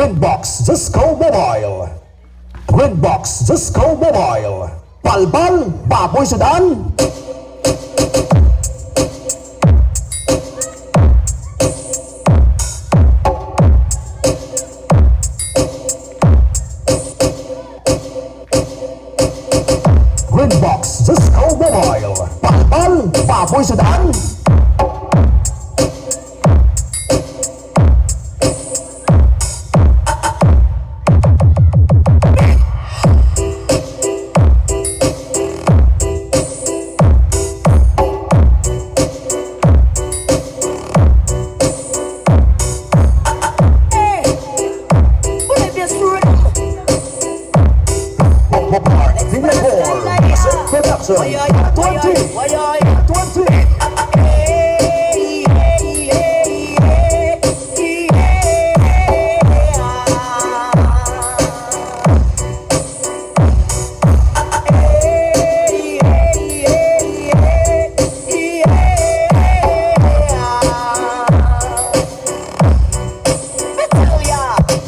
Twinbox Cisco Mobile. Twinbox Cisco Mobile. Balbal, baboy sedan. Twinbox Cisco Mobile. Balbal, baboy sedan. Production.